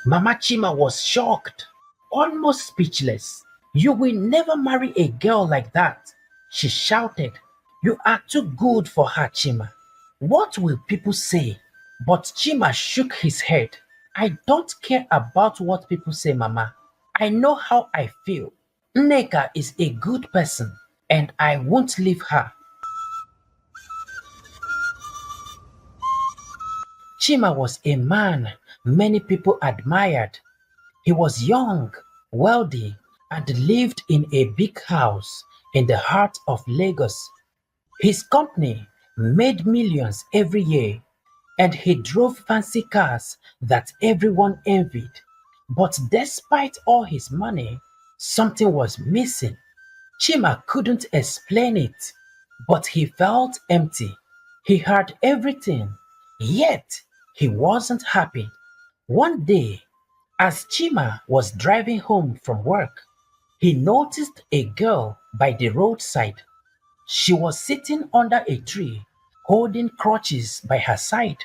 Mama Chima was shocked, almost speechless. You will never marry a girl like that, she shouted. You are too good for her, Chima. What will people say? But Chima shook his head. I don't care about what people say, Mama. I know how I feel. Nneka is a good person, and I won't leave her. Chima was a man many people admired. He was young, wealthy, and lived in a big house in the heart of Lagos. His company made millions every year, and he drove fancy cars that everyone envied. But despite all his money, something was missing. Chima couldn't explain it, but he felt empty. He had everything, yet he wasn't happy. One day, as Chima was driving home from work, he noticed a girl by the roadside. She was sitting under a tree, holding crutches by her side.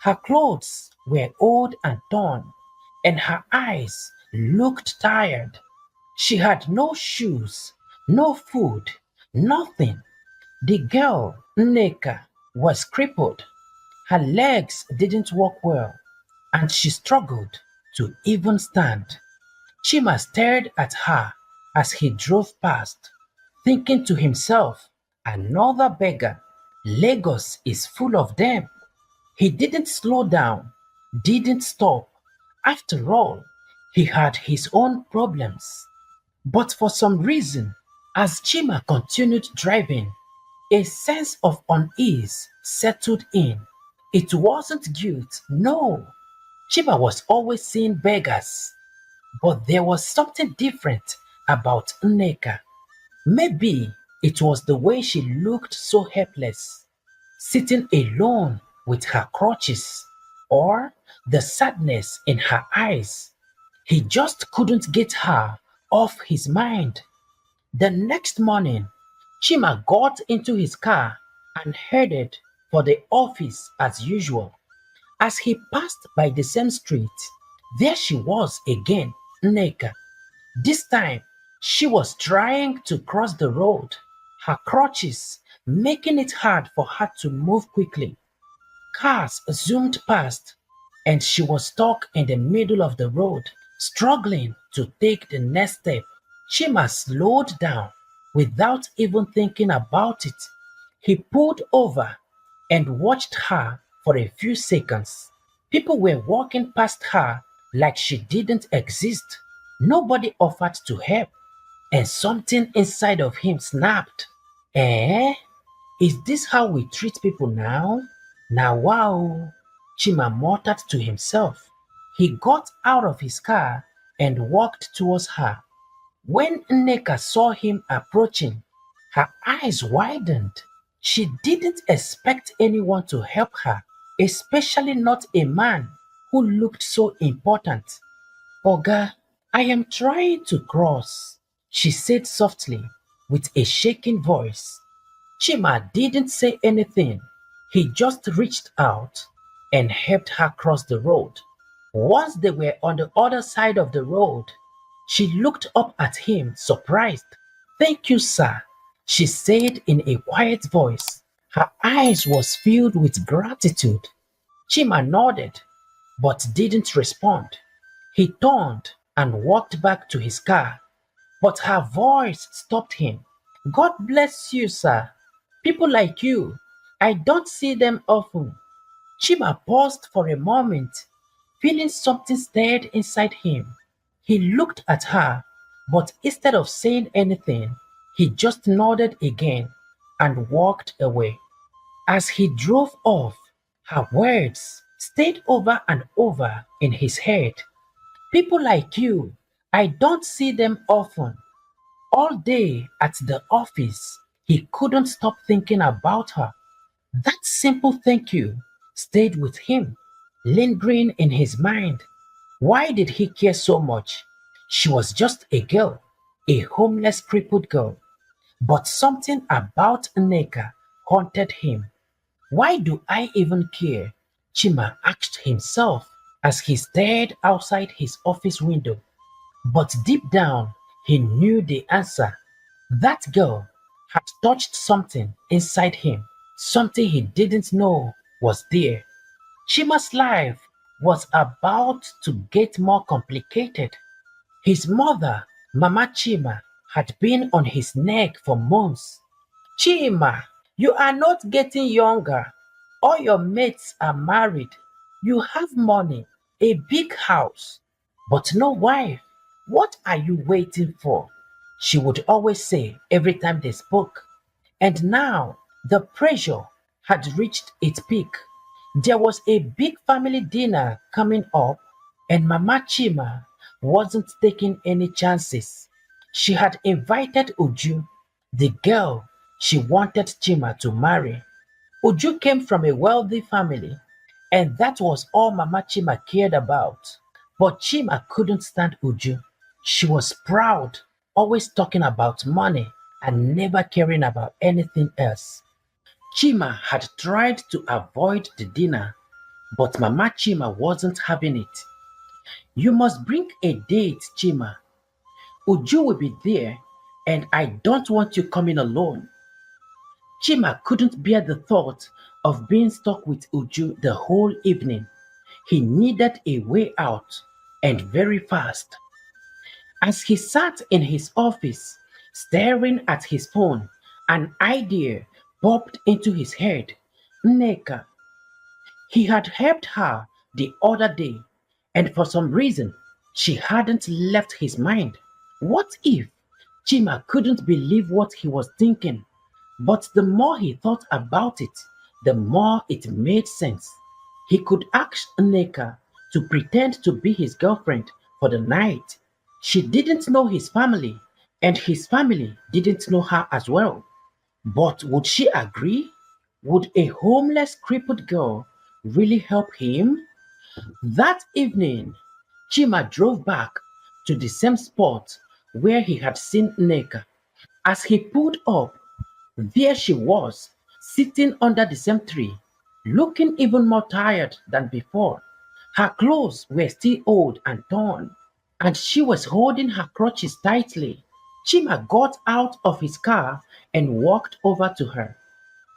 Her clothes were old and torn, and her eyes looked tired. She had no shoes, no food, nothing. The girl, Nneka, was crippled. Her legs didn't work well, and she struggled to even stand. Chima stared at her as he drove past, thinking to himself, another beggar. Lagos is full of them. He didn't slow down, didn't stop. After all, he had his own problems. But for some reason, as Chima continued driving, a sense of unease settled in. It wasn't guilt, no. Chima was always seeing beggars, but there was something different about Nneka. Maybe it was the way she looked so helpless, sitting alone with her crutches, or the sadness in her eyes. He just couldn't get her off his mind. The next morning, Chima got into his car and headed for the office as usual. As he passed by the same street, there she was again, Nneka. This time, she was trying to cross the road, her crutches making it hard for her to move quickly. Cars zoomed past, and she was stuck in the middle of the road, struggling to take the next step. Chima slowed down without even thinking about it. He pulled over and watched her for a few seconds. People were walking past her like she didn't exist. Nobody offered to help, and something inside of him snapped. Eh? Is this how we treat people now? Now, wow! Chima muttered to himself. He got out of his car and walked towards her. When Nneka saw him approaching, her eyes widened. She didn't expect anyone to help her, especially not a man who looked so important. Oga, I am trying to cross, she said softly with a shaking voice. Chima didn't say anything. He just reached out and helped her cross the road. Once they were on the other side of the road, she looked up at him, surprised. Thank you, sir, she said in a quiet voice. Her eyes was filled with gratitude. Chima nodded, but didn't respond. He turned and walked back to his car, but her voice stopped him. God bless you, sir. People like you, I don't see them often. Chima paused for a moment, feeling something stirred inside him. He looked at her, but instead of saying anything, he just nodded again and walked away. As he drove off, her words stayed over and over in his head. People like you, I don't see them often. All day at the office, he couldn't stop thinking about her. That simple thank you stayed with him, lingering in his mind. Why did he care so much? She was just a girl, a homeless crippled girl. But something about Nneka haunted him. Why do I even care? Chima asked himself as he stared outside his office window. But deep down, he knew the answer. That girl had touched something inside him, something he didn't know was there. Chima's life was about to get more complicated. His mother, Mama Chima, had been on his neck for months. Chima, you are not getting younger. All your mates are married. You have money, a big house, but no wife. What are you waiting for? She would always say every time they spoke. And now the pressure had reached its peak. There was a big family dinner coming up, and Mama Chima wasn't taking any chances. She had invited Uju, the girl she wanted Chima to marry. Uju came from a wealthy family, and that was all Mama Chima cared about. But Chima couldn't stand Uju. She was proud, always talking about money and never caring about anything else. Chima had tried to avoid the dinner, but Mama Chima wasn't having it. You must bring a date, Chima. Uju will be there, and I don't want you coming alone. Chima couldn't bear the thought of being stuck with Uju the whole evening. He needed a way out, and very fast. As he sat in his office, staring at his phone, an idea popped into his head. Nneka, he had helped her the other day, and for some reason, she hadn't left his mind. What if Chima couldn't believe what he was thinking? But the more he thought about it, the more it made sense. He could ask Nneka to pretend to be his girlfriend for the night. She didn't know his family, and his family didn't know her as well. But would she agree? Would a homeless, crippled girl really help him? That evening, Chima drove back to the same spot where he had seen Nneka. As he pulled up, there she was, sitting under the same tree, looking even more tired than before. Her clothes were still old and torn, and she was holding her crutches tightly. Chima got out of his car and walked over to her.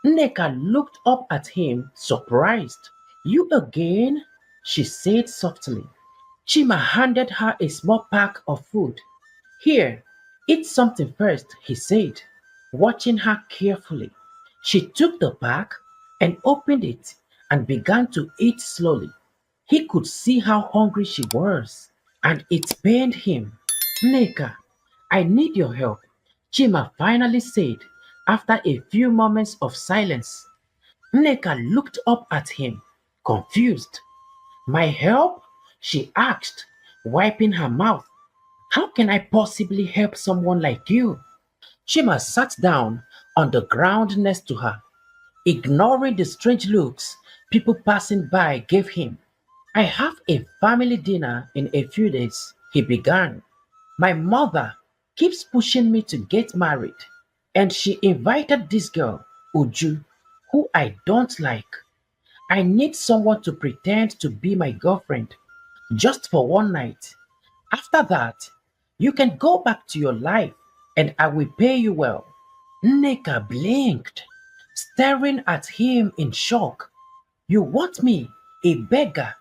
Nneka looked up at him, surprised. You again? She said softly. Chima handed her a small pack of food. Here, eat something first, he said, watching her carefully. She took the pack and opened it and began to eat slowly. He could see how hungry she was, and it pained him. Nneka, I need your help, Chima finally said after a few moments of silence. Nneka looked up at him, confused. My help? She asked, wiping her mouth. How can I possibly help someone like you? Chima sat down on the ground next to her, ignoring the strange looks people passing by gave him. I have a family dinner in a few days, he began. My mother keeps pushing me to get married, and she invited this girl, Uju, who I don't like. I need someone to pretend to be my girlfriend, just for one night. After that, you can go back to your life and I will pay you well. Nneka blinked, staring at him in shock. You want me, a beggar,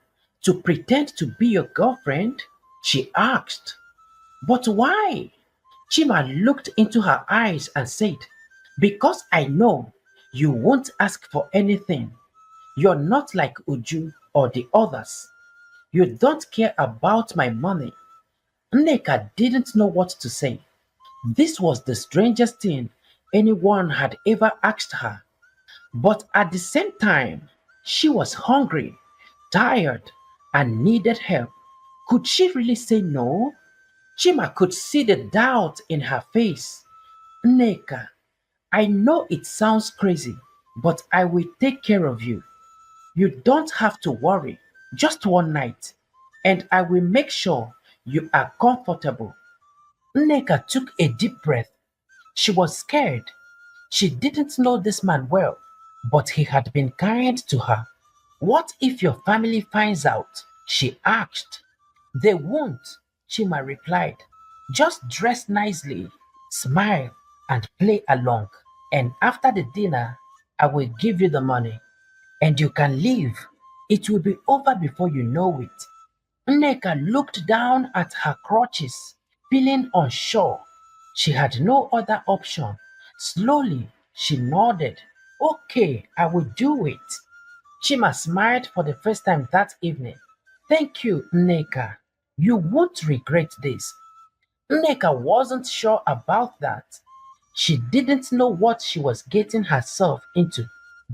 to pretend to be your girlfriend? She asked. But why? Chima looked into her eyes and said, because I know you won't ask for anything. You're not like Uju or the others. You don't care about my money. Nneka didn't know what to say. This was the strangest thing anyone had ever asked her. But at the same time, she was hungry, tired, and needed help. Could she really say no? Chima could see the doubt in her face. Nneka, I know it sounds crazy, but I will take care of you. You don't have to worry, just one night, and I will make sure you are comfortable. Nneka took a deep breath. She was scared. She didn't know this man well, but he had been kind to her. What if your family finds out? she asked. They won't, Chima replied. Just dress nicely, smile, and play along. And after the dinner, I will give you the money, and you can leave. It will be over before you know it. Nneka looked down at her crutches, feeling unsure. She had no other option. Slowly, she nodded. Okay, I will do it. Chima smiled for the first time that evening. Thank you, Nneka. You won't regret this. Nneka wasn't sure about that. She didn't know what she was getting herself into,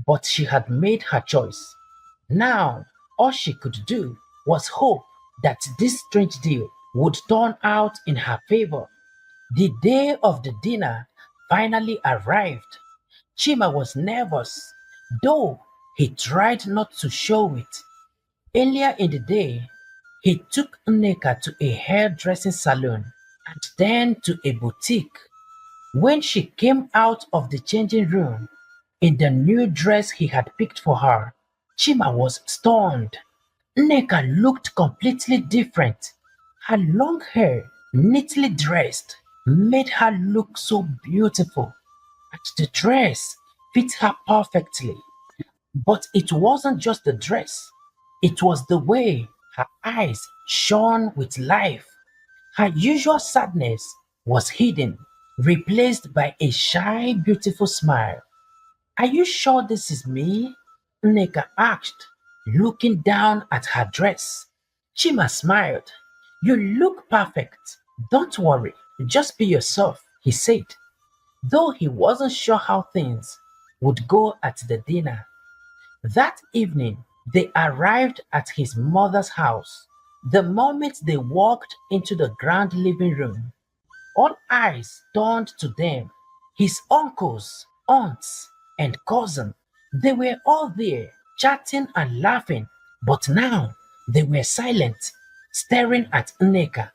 but she had made her choice. Now, all she could do was hope that this strange deal would turn out in her favor. The day of the dinner finally arrived. Chima was nervous, though he tried not to show it. Earlier in the day, he took Nneka to a hairdressing salon and then to a boutique. When she came out of the changing room in the new dress he had picked for her, Chima was stunned. Nneka looked completely different. Her long hair, neatly dressed, made her look so beautiful, and the dress fit her perfectly. But it wasn't just the dress, it was the way her eyes shone with life. Her usual sadness was hidden, replaced by a shy, beautiful smile. Are you sure this is me? Nneka asked, looking down at her dress. Chima smiled. You look perfect. Don't worry, just be yourself, he said, though he wasn't sure how things would go at the dinner. That evening, they arrived at his mother's house. The moment they walked into the grand living room, all eyes turned to them. His uncles, aunts, and cousin, they were all there, chatting and laughing, but now they were silent, staring at Nneka.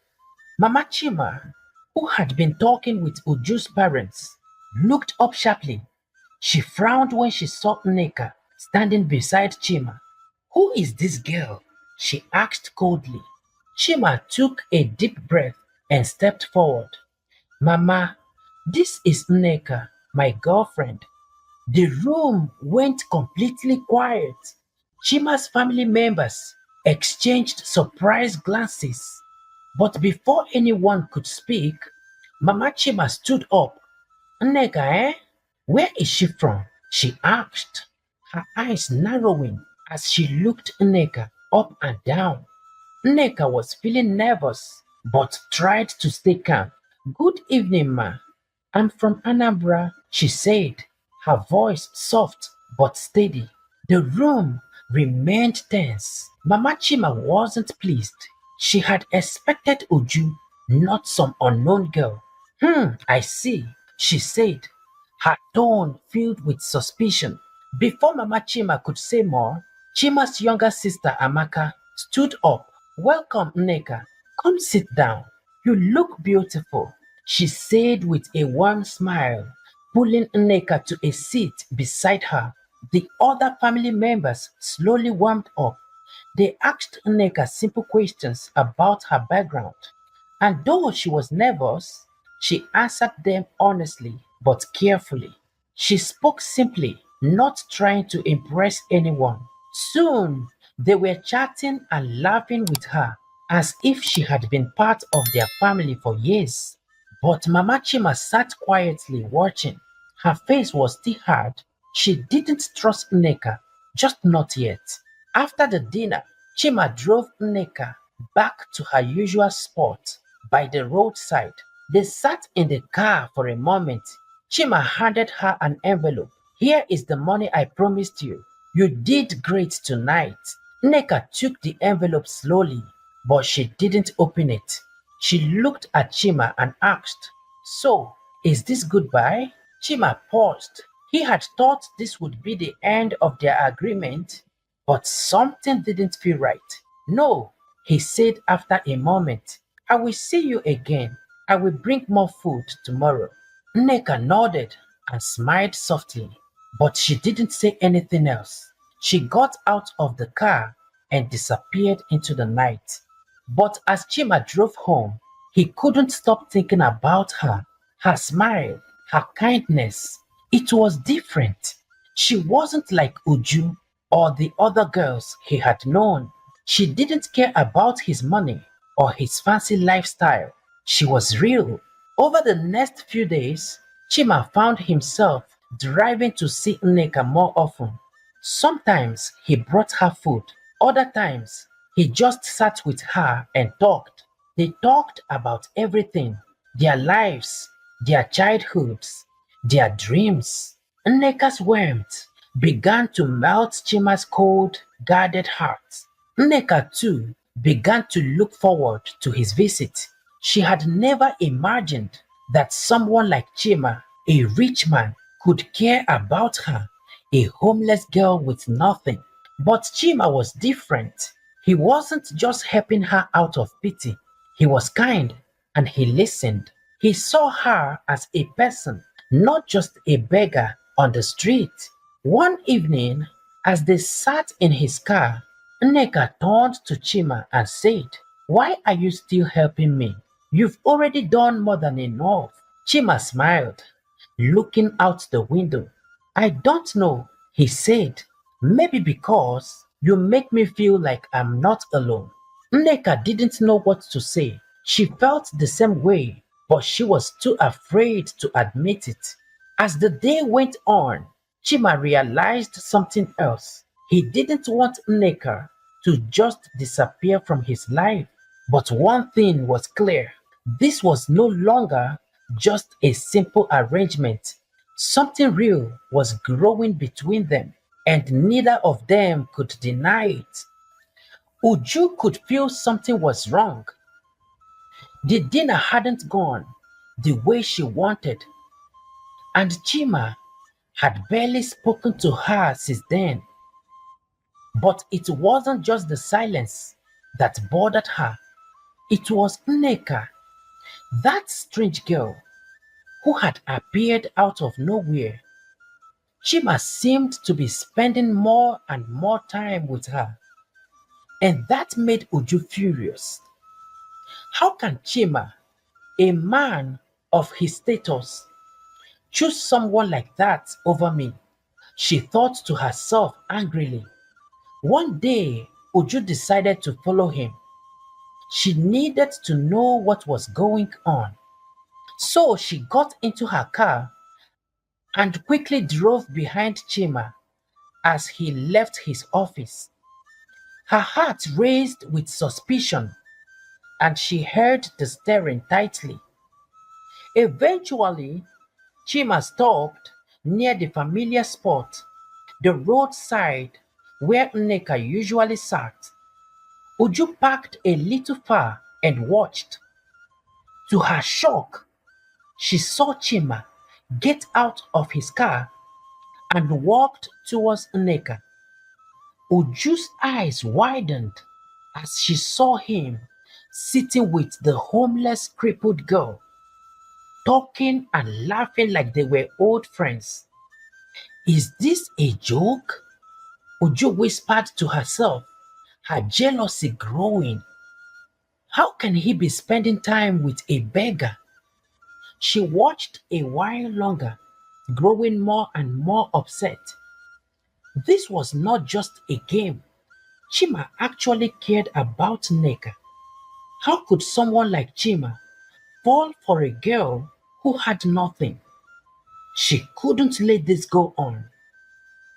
Mama Chima, who had been talking with Uju's parents, looked up sharply. She frowned when she saw Nneka standing beside Chima. Who is this girl? She asked coldly. Chima took a deep breath and stepped forward. Mama, this is Nneka, my girlfriend. The room went completely quiet. Chima's family members exchanged surprised glances. But before anyone could speak, Mama Chima stood up. Nneka, eh? Where is she from? She asked, her eyes narrowing as she looked Nneka up and down. Nneka was feeling nervous but tried to stay calm. Good evening, ma. I'm from Anambra, she said, her voice soft but steady. The room remained tense. Mama Chima wasn't pleased. She had expected Uju, not some unknown girl. I see, she said, her tone filled with suspicion. Before Mama Chima could say more, Chima's younger sister Amaka stood up. Welcome, Nneka. Come sit down. You look beautiful, she said with a warm smile, pulling Nneka to a seat beside her. The other family members slowly warmed up. They asked Nneka simple questions about her background, and though she was nervous, she answered them honestly but carefully. She spoke simply, not trying to impress anyone. Soon, they were chatting and laughing with her as if she had been part of their family for years. But Mama Chima sat quietly watching. Her face was still hard. She didn't trust Nneka, just not yet. After the dinner, Chima drove Nneka back to her usual spot by the roadside. They sat in the car for a moment. Chima handed her an envelope. Here is the money I promised you. You did great tonight. Nneka took the envelope slowly, but she didn't open it. She looked at Chima and asked, So, is this goodbye? Chima paused. He had thought this would be the end of their agreement, but something didn't feel right. No, he said after a moment. I will see you again. I will bring more food tomorrow. Nneka nodded and smiled softly, but she didn't say anything else. She got out of the car and disappeared into the night. But as Chima drove home, he couldn't stop thinking about her smile, her kindness. It was different. She wasn't like Uju or the other girls he had known. She didn't care about his money or his fancy lifestyle. She was real. Over the next few days, Chima found himself driving to see Nneka more often. Sometimes he brought her food, other times he just sat with her and talked. They talked about everything, their lives, their childhoods, their dreams. Nneka's warmth began to melt Chima's cold, guarded heart. Nneka, too, began to look forward to his visit. She had never imagined that someone like Chima, a rich man, could care about her, a homeless girl with nothing. But Chima was different. He wasn't just helping her out of pity. He was kind and he listened. He saw her as a person, not just a beggar on the street. One evening, as they sat in his car, Nneka turned to Chima and said, "Why are you still helping me? You've already done more than enough." Chima smiled, looking out the window. "I don't know," he said. "Maybe because you make me feel like I'm not alone." Nneka didn't know what to say. She felt the same way, but she was too afraid to admit it. As the day went on, Chima realized something else. He didn't want Nneka to just disappear from his life. But one thing was clear. This was no longer just a simple arrangement. Something real was growing between them, and neither of them could deny it. Uju could feel something was wrong. The dinner hadn't gone the way she wanted, and Chima had barely spoken to her since then. But it wasn't just the silence that bothered her. It was Nneka, that strange girl who had appeared out of nowhere. Chima seemed to be spending more and more time with her, and that made Uju furious. How can Chima, a man of his status, choose someone like that over me? She thought to herself angrily. One day, Uju decided to follow him. She needed to know what was going on. So she got into her car and quickly drove behind Chima as he left his office. Her heart raced with suspicion and she held the steering tightly. Eventually, Chima stopped near the familiar spot, the roadside where Nneka usually sat. Uju parked a little far and watched. To her shock, she saw Chima get out of his car and walked towards Nneka. Uju's eyes widened as she saw him sitting with the homeless crippled girl, talking and laughing like they were old friends. Is this a joke? Uju whispered to herself, her jealousy growing. How can he be spending time with a beggar? She watched a while longer, growing more and more upset. This was not just a game. Chima actually cared about Nneka. How could someone like Chima fall for a girl who had nothing? She couldn't let this go on.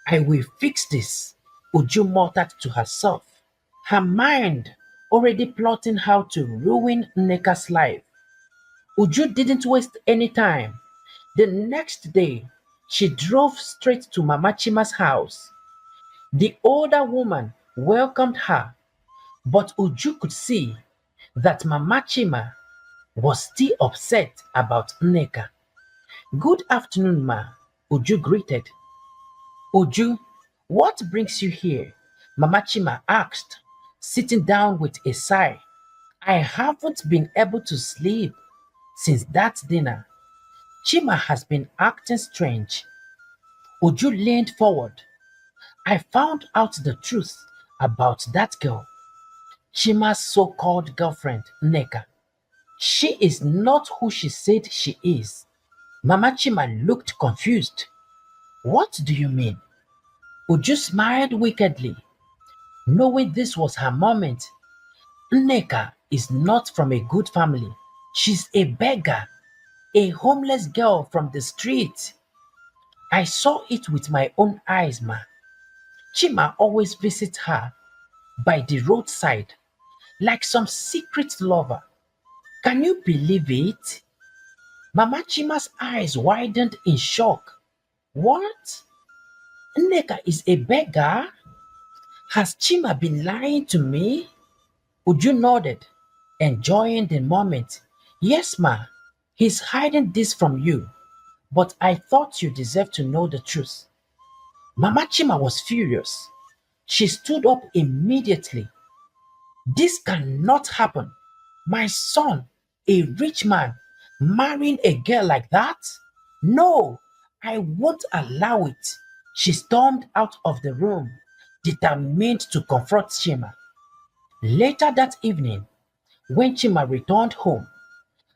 "I will fix this," Uju muttered to herself, her mind already plotting how to ruin Nneka's life. Uju didn't waste any time. The next day, she drove straight to Mama Chima's house. The older woman welcomed her, but Uju could see that Mama Chima was still upset about Nneka. "Good afternoon, ma," Uju greeted. "Uju, what brings you here?" Mama Chima asked, sitting down with a sigh. "I haven't been able to sleep since that dinner. Chima has been acting strange." Uju leaned forward. "I found out the truth About that girl, Chima's so-called girlfriend, Nneka. She is not who she said she is. Mama Chima looked confused. What do you mean? Uju smiled wickedly, knowing this was her moment. Nneka is not from a good family. She's a beggar, a homeless girl from the street. I saw it with my own eyes, ma. Chima always visits her by the roadside like some secret lover. Can you believe it? Mama Chima's eyes widened in shock. What? Nneka is a beggar? Has Chima been lying to me? Uju nodded, enjoying the moment. Yes, ma. He's hiding this from you, but I thought you deserved to know the truth. Mama Chima was furious. She stood up immediately. This cannot happen. My son, a rich man, marrying a girl like that? No, I won't allow it. She stormed out of the room, determined to confront Chima. Later that evening, when Chima returned home,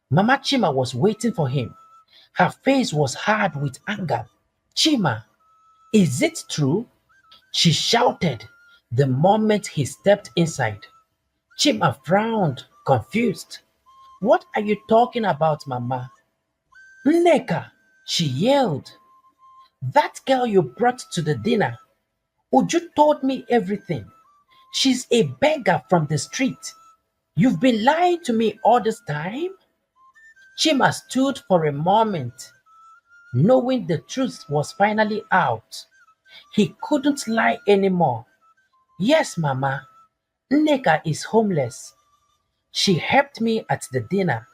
Mama Chima was waiting for him. Her face was hard with anger. Chima, is it true? She shouted the moment he stepped inside. Chima frowned, confused. What are you talking about, Mama? Nneka, she yelled. That girl you brought to the dinner. Uju told me everything. She's a beggar from the street. You've been lying to me all this time? Chima stood for a moment, knowing the truth was finally out. He couldn't lie anymore. Yes, Mama, Nneka is homeless. She helped me at the dinner,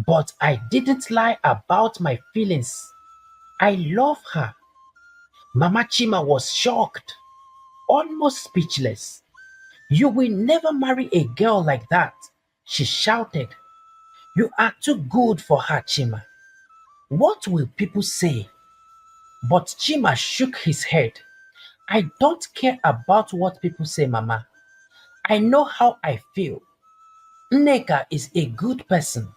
but I didn't lie about my feelings. I love her. Mama Chima was shocked, almost speechless. You will never marry a girl like that, she shouted. You are too good for her, Chima. What will people say? But Chima shook his head. I don't care about what people say, Mama. I know how I feel. Nneka is a good person,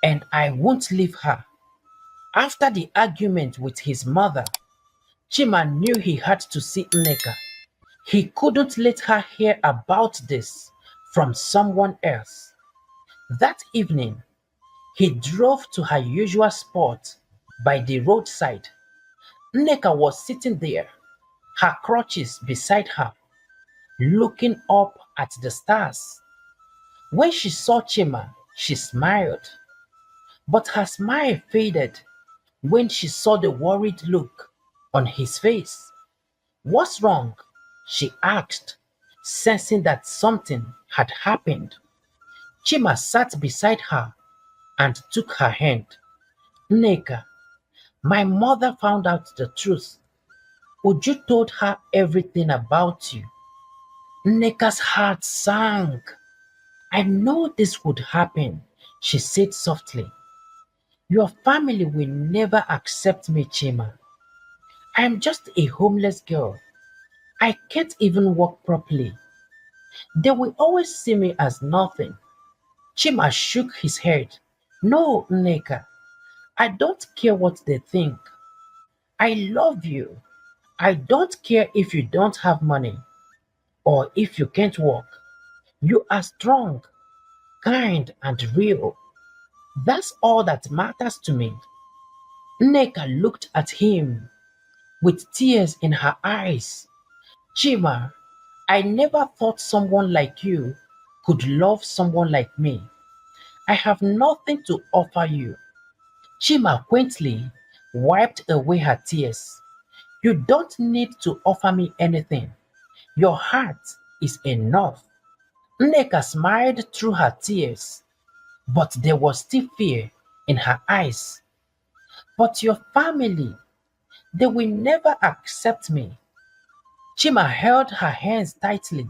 and I won't leave her. After the argument with his mother, Chima knew he had to see Nneka. He couldn't let her hear about this from someone else. That evening, he drove to her usual spot by the roadside. Nneka was sitting there, her crutches beside her, looking up at the stars. When she saw Chima, she smiled, but her smile faded when she saw the worried look on his face. What's wrong? She asked, sensing that something had happened. Chima sat beside her and took her hand. Nneka, my mother found out the truth. Uju told her everything about you. Nneka's heart sank. I know this would happen, she said softly. Your family will never accept me, Chima. I'm just a homeless girl. I can't even walk properly. They will always see me as nothing. Chima shook his head. No, Nneka, I don't care what they think. I love you. I don't care if you don't have money or if you can't walk. You are strong, kind, and real. That's all that matters to me. Nneka looked at him with tears in her eyes. Chima, I never thought someone like you could love someone like me. I have nothing to offer you. Chima quaintly wiped away her tears. You don't need to offer me anything. Your heart is enough. Nneka smiled through her tears, but there was still fear in her eyes. But your family, they will never accept me. Chima held her hands tightly.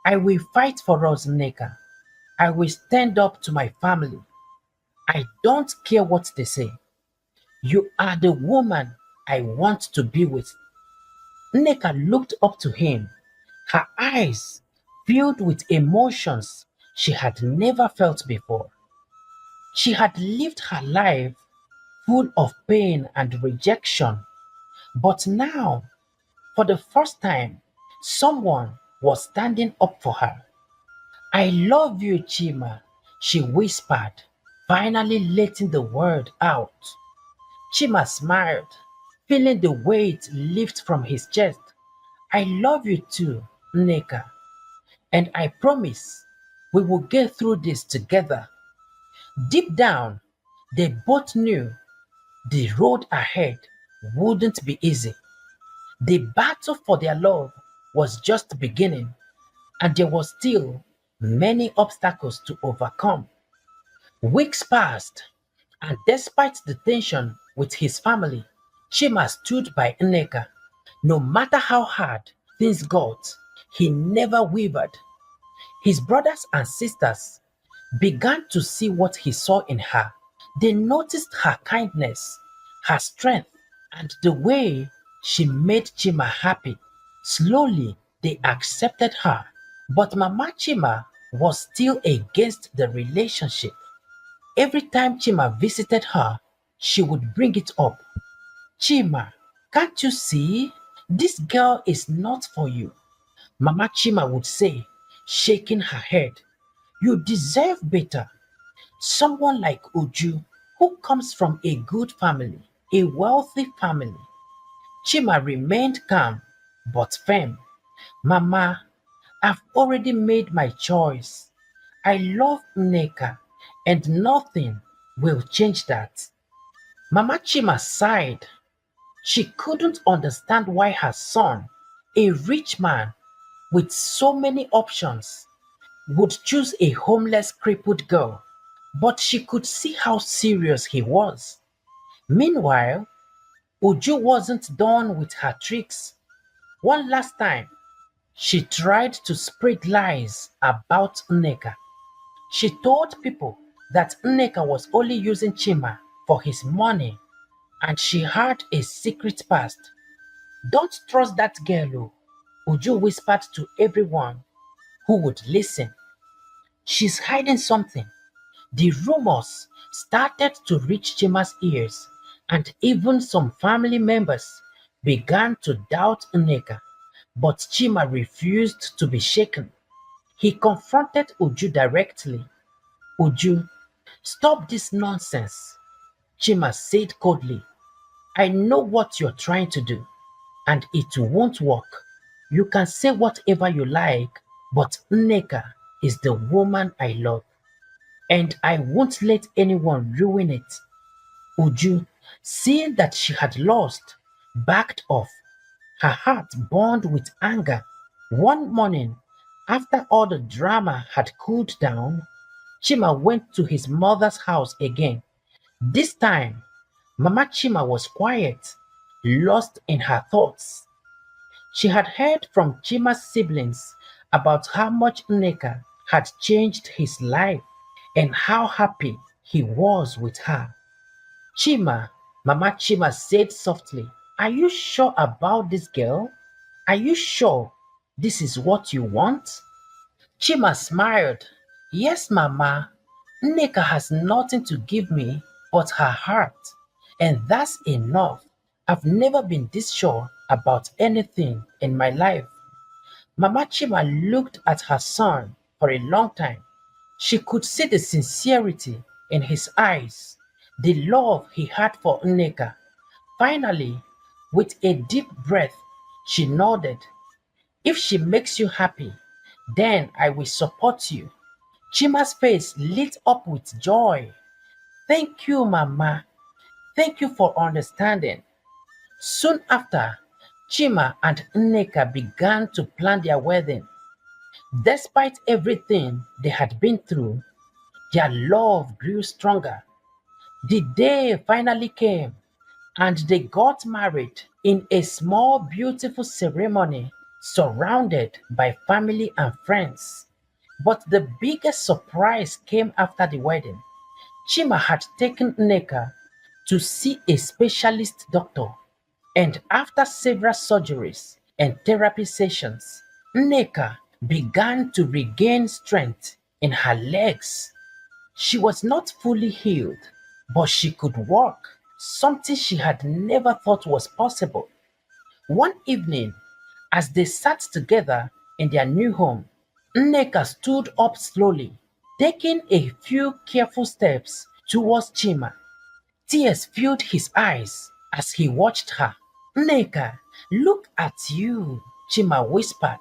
I will fight for us, Nneka. I will stand up to my family. I don't care what they say. You are the woman I want to be with. Nneka looked up to him, her eyes filled with emotions she had never felt before. She had lived her life full of pain and rejection, but now, for the first time, someone was standing up for her. I love you, Chima, she whispered, finally letting the word out. Chima smiled, feeling the weight lift from his chest. I love you too, Nneka, and I promise we will get through this together. Deep down, they both knew the road ahead wouldn't be easy. The battle for their love was just beginning, and there was still many obstacles to overcome. Weeks passed, and despite the tension with his family, Chima stood by Nneka. No matter how hard things got, he never wavered. His brothers and sisters began to see what he saw in her. They noticed her kindness, her strength, and the way she made Chima happy. Slowly, they accepted her. But Mama Chima was still against the relationship. Every time Chima visited her, she would bring it up. Chima, can't you see? This girl is not for you. Mama Chima would say, shaking her head. You deserve better. Someone like Uju, who comes from a good family, a wealthy family. Chima remained calm but firm. Mama, I've already made my choice. I love Nneka, and nothing will change that. Mama Chima sighed. She couldn't understand why her son, a rich man with so many options, would choose a homeless, crippled girl, but she could see how serious he was. Meanwhile, Uju wasn't done with her tricks. One last time, she tried to spread lies about Nneka. She told people that Nneka was only using Chima for his money and she had a secret past. Don't trust that girl, oh, Uju whispered to everyone who would listen. She's hiding something. The rumors started to reach Chima's ears, and even some family members began to doubt Nneka. But Chima refused to be shaken. He confronted Uju directly. Uju, stop this nonsense, Chima said coldly. I know what you're trying to do, and it won't work. You can say whatever you like, but Nneka is the woman I love, and I won't let anyone ruin it. Uju, seeing that she had lost, backed off. Her heart burned with anger. One morning, after all the drama had cooled down, Chima went to his mother's house again. This time, Mama Chima was quiet, lost in her thoughts. She had heard from Chima's siblings about how much Nneka had changed his life and how happy he was with her. Chima, Mama Chima said softly, are you sure about this girl? Are you sure this is what you want? Chima smiled. Yes, Mama. Nneka has nothing to give me but her heart, and that's enough. I've never been this sure about anything in my life. Mama Chima looked at her son for a long time. She could see the sincerity in his eyes, the love he had for Nneka. Finally, with a deep breath, she nodded. If she makes you happy, then I will support you. Chima's face lit up with joy. Thank you, Mama. Thank you for understanding. Soon after, Chima and Nneka began to plan their wedding. Despite everything they had been through, their love grew stronger. The day finally came, and they got married in a small, beautiful ceremony surrounded by family and friends. But the biggest surprise came after the wedding. Chima had taken Nneka to see a specialist doctor, and after several surgeries and therapy sessions, Nneka began to regain strength in her legs. She was not fully healed, but she could walk, something she had never thought was possible. One evening, as they sat together in their new home, Nneka stood up slowly, taking a few careful steps towards Chima. Tears filled his eyes as he watched her. Nneka, look at you, Chima whispered,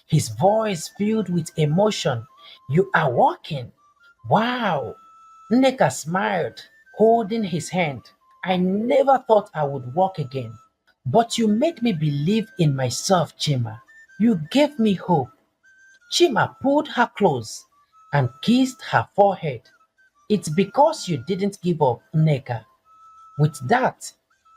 his voice filled with emotion. You are walking. Wow. Nneka smiled, holding his hand. I never thought I would walk again. But you made me believe in myself, Chima. You gave me hope. Chima pulled her close and kissed her forehead. It's because you didn't give up, Nneka. With that,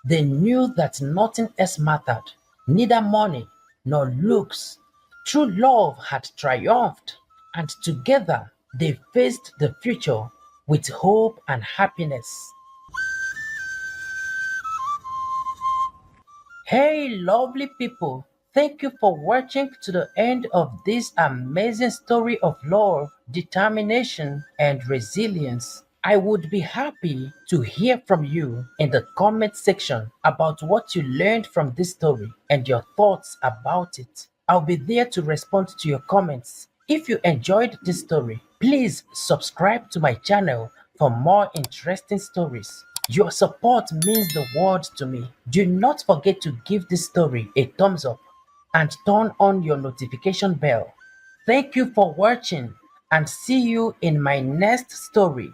they knew that nothing else mattered, neither money nor looks. True love had triumphed, and together they faced the future with hope and happiness. Hey, lovely people! Thank you for watching to the end of this amazing story of love, determination, and resilience. I would be happy to hear from you in the comment section about what you learned from this story and your thoughts about it. I'll be there to respond to your comments. If you enjoyed this story, please subscribe to my channel for more interesting stories. Your support means the world to me. Do not forget to give this story a thumbs up and turn on your notification bell. Thank you for watching and see you in my next story.